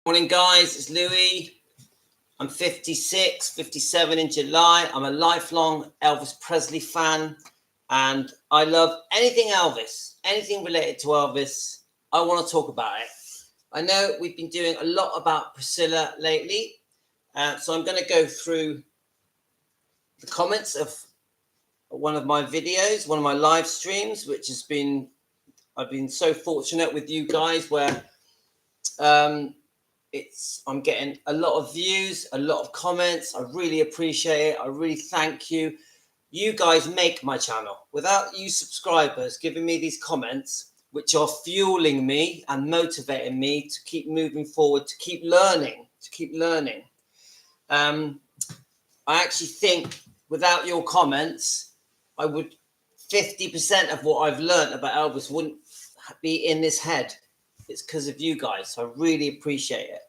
Morning, guys. It's Louis. I'm 56, 57 in July. I'm a lifelong Elvis Presley fan, and I love anything Elvis, anything related to Elvis. I want to talk about it. I know we've been doing a lot about Priscilla lately, so I'm going to go through the comments of one of my videos, one of my live streams, which has been, I've been so fortunate with you guys where I'm getting a lot of views, a lot of comments. I really appreciate it. I really thank you. You guys make my channel. Without you subscribers giving me these comments, which are fueling me and motivating me to keep moving forward, to keep learning. I actually think without your comments, 50% of what I've learned about Elvis wouldn't be in this head. It's because of you guys. So I really appreciate it.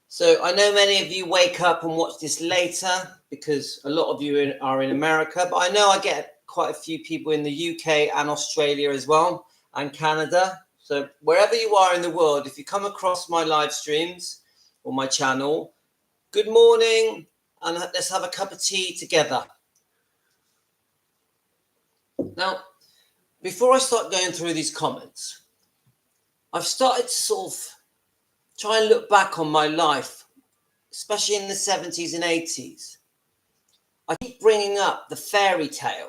So I know many of you wake up and watch this later because a lot of you are in America, but I know I get quite a few people in the UK and Australia as well, and Canada. So wherever you are in the world, if you come across my live streams or my channel, good morning, and let's have a cup of tea together. Now, before I start going through these comments, I've started to sort of try and look back on my life, especially in the 70s and 80s. I keep bringing up the fairy tale.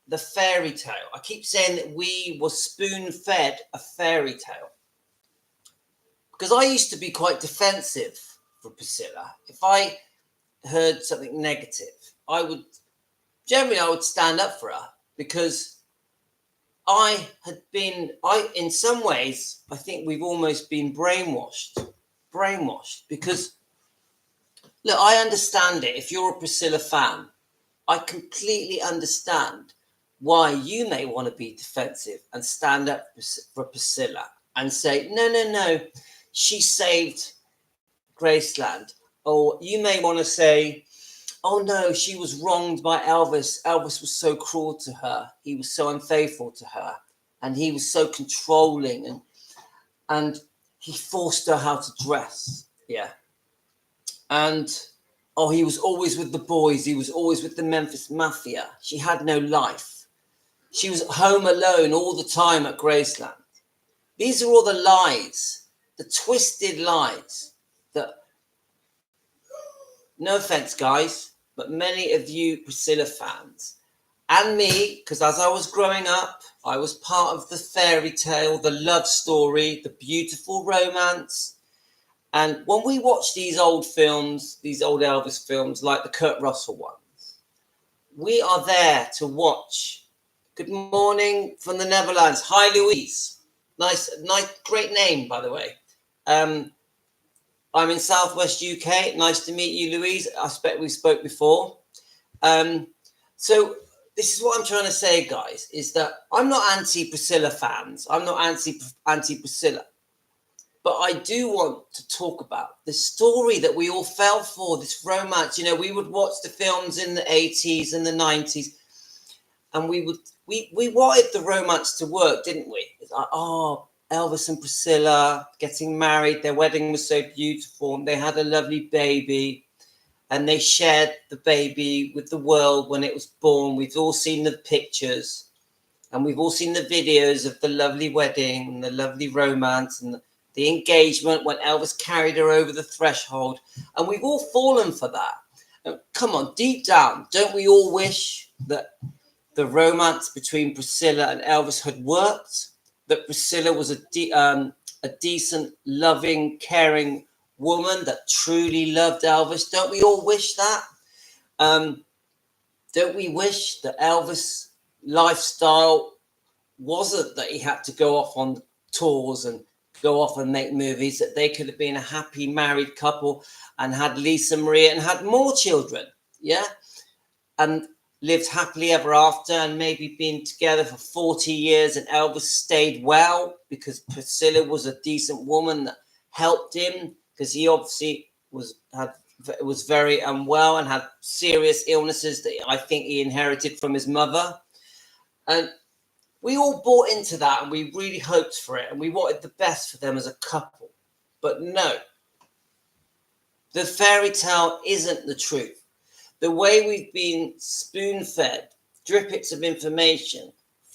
I keep saying that we were spoon-fed a fairy tale. Because I used to be quite defensive for Priscilla. If I heard something negative, I would stand up for her because in some ways, I think we've almost been brainwashed because, look, I understand it. If you're a Priscilla fan, I completely understand why you may want to be defensive and stand up for Priscilla and say, no, she saved Graceland. Or you may want to say, oh no, she was wronged by Elvis. Elvis was so cruel to her. He was so unfaithful to her. And he was so controlling and he forced her how to dress. Yeah. And, oh, he was always with the boys. He was always with the Memphis Mafia. She had no life. She was home alone all the time at Graceland. These are all the lies, the twisted lies that, no offense, guys, but many of you Priscilla fans and me, because as I was growing up, I was part of the fairy tale, the love story, the beautiful romance. And when we watch these old films, these old Elvis films, like the Kurt Russell ones, we are there to watch. Good morning from the Netherlands. Hi, Louise. Nice, great name, by the way. I'm in Southwest UK. Nice to meet you, Louise. I expect we spoke before. So this is what I'm trying to say, guys, is that I'm not anti-Priscilla fans. I'm not anti-Priscilla. But I do want to talk about the story that we all fell for, this romance. You know, we would watch the films in the 80s and the 90s, and we wanted the romance to work, didn't we? It's like, oh, Elvis and Priscilla getting married, their wedding was so beautiful, and they had a lovely baby, and they shared the baby with the world when it was born. We've all seen the pictures, and we've all seen the videos of the lovely wedding and the lovely romance and the engagement when Elvis carried her over the threshold, and we've all fallen for that. And come on, deep down, don't we all wish that the romance between Priscilla and Elvis had worked? That Priscilla was a decent, loving, caring woman that truly loved Elvis? Don't we all wish that? Don't we wish that Elvis' lifestyle wasn't that he had to go off on tours and go off and make movies, that they could have been a happy married couple and had Lisa Maria and had more children, yeah? And lived happily ever after and maybe been together for 40 years and Elvis stayed well because Priscilla was a decent woman that helped him because he obviously was very unwell and had serious illnesses that I think he inherited from his mother. And we all bought into that and we really hoped for it and we wanted the best for them as a couple. But no, The fairy tale isn't the truth. The way we've been spoon-fed drippets of information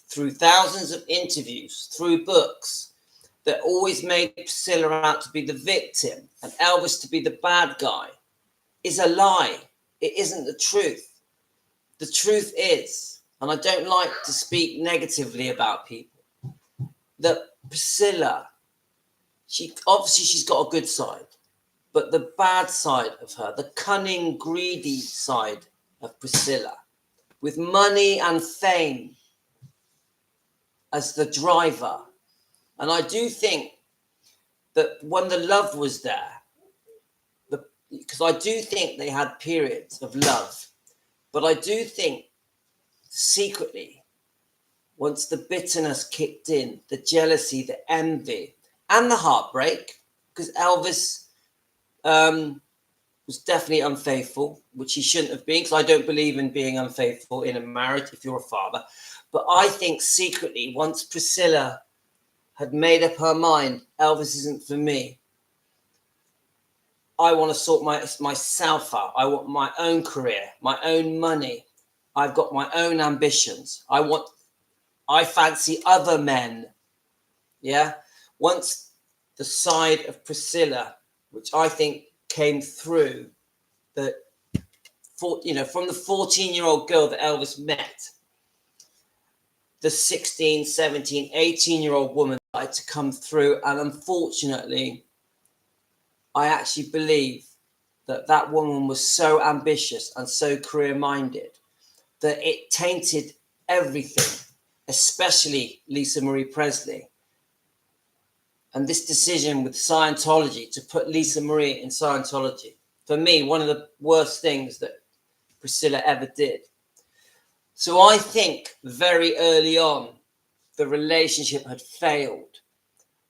through thousands of interviews, through books, that always made Priscilla out to be the victim and Elvis to be the bad guy, is a lie. It isn't the truth. The truth is, and I don't like to speak negatively about people, that Priscilla, she's got a good side, but the bad side of her, the cunning, greedy side of Priscilla, with money and fame as the driver. And I do think that when the love was there, because I do think they had periods of love, but I do think secretly, once the bitterness kicked in, the jealousy, the envy, and the heartbreak, because Elvis was definitely unfaithful, which he shouldn't have been, because I don't believe in being unfaithful in a marriage if you're a father. But I think secretly, once Priscilla had made up her mind, Elvis isn't for me, I want to sort myself out. I want my own career, my own money. I've got my own ambitions. I fancy other men. Yeah. Once the side of Priscilla, which I think came through that, from the 14-year-old girl that Elvis met, the 16, 17, 18-year-old woman started to come through. And unfortunately, I actually believe that that woman was so ambitious and so career-minded that it tainted everything, especially Lisa Marie Presley. And this decision with Scientology, to put Lisa Marie in Scientology, for me, one of the worst things that Priscilla ever did. So I think very early on, the relationship had failed.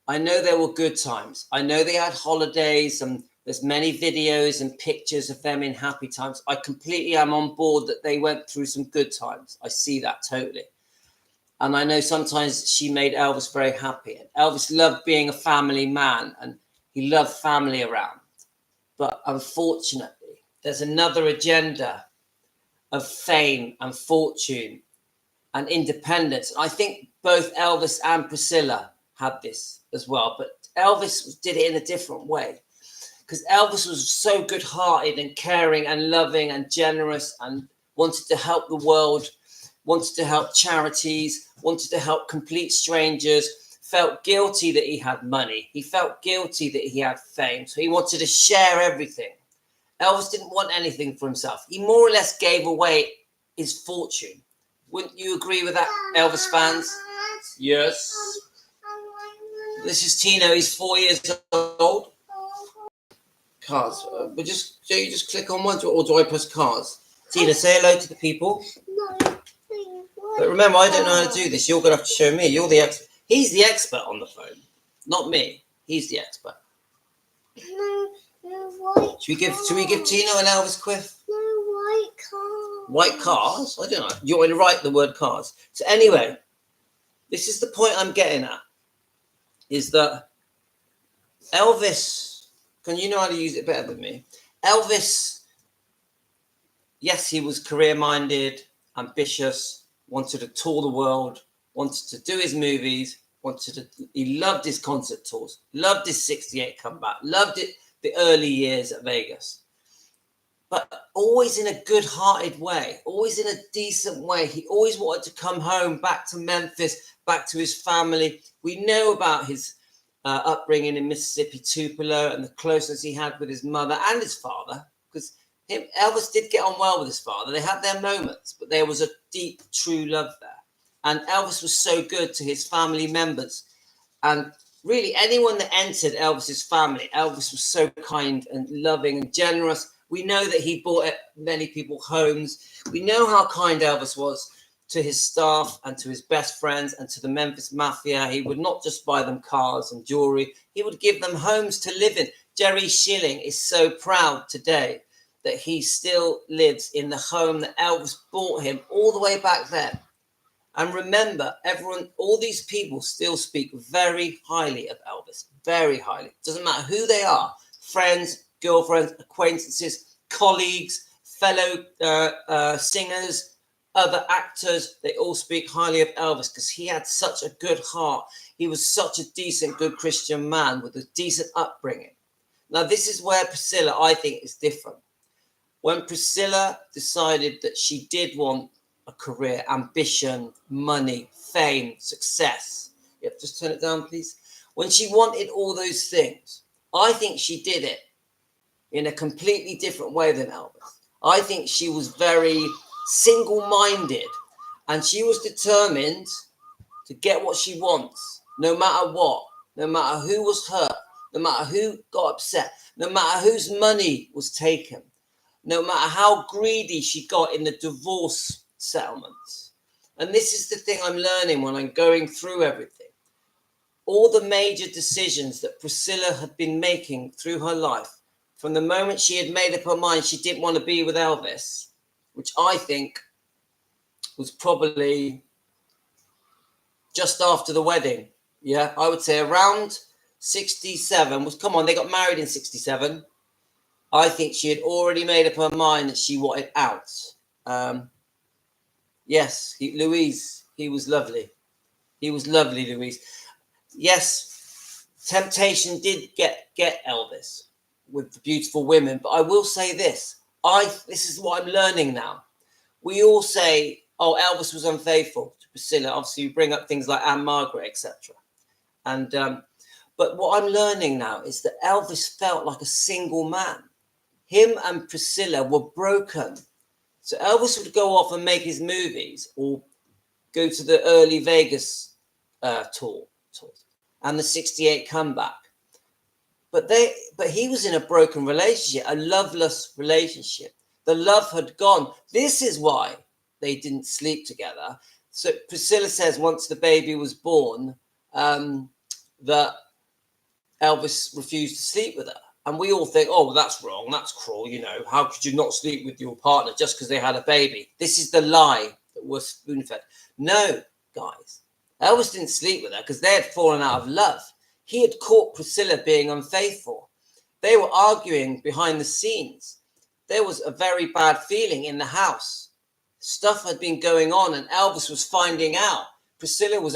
I know there were good times. I know they had holidays, and there's many videos and pictures of them in happy times. I completely am on board that they went through some good times. I see that totally. And I know sometimes she made Elvis very happy. And Elvis loved being a family man, and he loved family around. But unfortunately, there's another agenda of fame and fortune and independence. I think both Elvis and Priscilla had this as well, but Elvis did it in a different way, because Elvis was so good-hearted and caring and loving and generous and wanted to help the world, wanted to help charities, wanted to help complete strangers, felt guilty that he had money. He felt guilty that he had fame, so he wanted to share everything. Elvis didn't want anything for himself. He more or less gave away his fortune. Wouldn't you agree with that, Elvis fans? Yes. This is Tino. He's 4 years old. Cars. But so you just click on one, or do I press cars? Tina, say hello to the people. No. But remember, I don't know how to do this. You're going to have to show me. You're the expert. He's the expert on the phone, not me. He's the expert. No, white. Should we give Tino an Elvis quiff? No, white cars. White cars? I don't know. You want to write the word cars. So anyway, this is the point I'm getting at, is that Elvis, can you know how to use it better than me? Elvis, yes, he was career-minded, ambitious, wanted to tour the world, wanted to do his movies, he loved his concert tours, loved his 68 comeback, loved it, the early years at Vegas, but always in a good-hearted way, always in a decent way. He always wanted to come home, back to Memphis, back to his family. We know about his upbringing in Mississippi, Tupelo, and the closeness he had with his mother and his father, because Elvis did get on well with his father. They had their moments, but there was a deep, true love there. And Elvis was so good to his family members. And really, anyone that entered Elvis's family, Elvis was so kind and loving and generous. We know that he bought many people homes. We know how kind Elvis was to his staff and to his best friends and to the Memphis Mafia. He would not just buy them cars and jewelry. He would give them homes to live in. Jerry Schilling is so proud today that he still lives in the home that Elvis bought him all the way back then. And remember, all these people still speak very highly of Elvis, very highly. Doesn't matter who they are, friends, girlfriends, acquaintances, colleagues, fellow singers, other actors. They all speak highly of Elvis because he had such a good heart. He was such a decent, good Christian man with a decent upbringing. Now, this is where Priscilla, I think, is different. When Priscilla decided that she did want a career, ambition, money, fame, success. Yep, just turn it down, please. When she wanted all those things, I think she did it in a completely different way than Elvis. I think she was very single-minded, and she was determined to get what she wants, no matter what, no matter who was hurt, no matter who got upset, no matter whose money was taken, no matter how greedy she got in the divorce settlements. And this is the thing I'm learning when I'm going through everything. All the major decisions that Priscilla had been making through her life, from the moment she had made up her mind she didn't want to be with Elvis, which I think was probably just after the wedding. Yeah, I would say around 67. Come on, they got married in 67. I think she had already made up her mind that she wanted out. Yes, Louise, he was lovely. He was lovely, Louise. Yes, temptation did get Elvis with the beautiful women. But I will say this. This is what I'm learning now. We all say, oh, Elvis was unfaithful to Priscilla. Obviously, you bring up things like Anne Margaret, etc. And but what I'm learning now is that Elvis felt like a single man. Him and Priscilla were broken. So Elvis would go off and make his movies or go to the early Vegas tour and the 68 comeback. But he was in a broken relationship, a loveless relationship. The love had gone. This is why they didn't sleep together. So Priscilla says once the baby was born, that Elvis refused to sleep with her. And we all think, oh, well, that's wrong. That's cruel. You know, how could you not sleep with your partner just because they had a baby? This is the lie that was spoon-fed. No, guys. Elvis didn't sleep with her because they had fallen out of love. He had caught Priscilla being unfaithful. They were arguing behind the scenes. There was a very bad feeling in the house. Stuff had been going on and Elvis was finding out. Priscilla was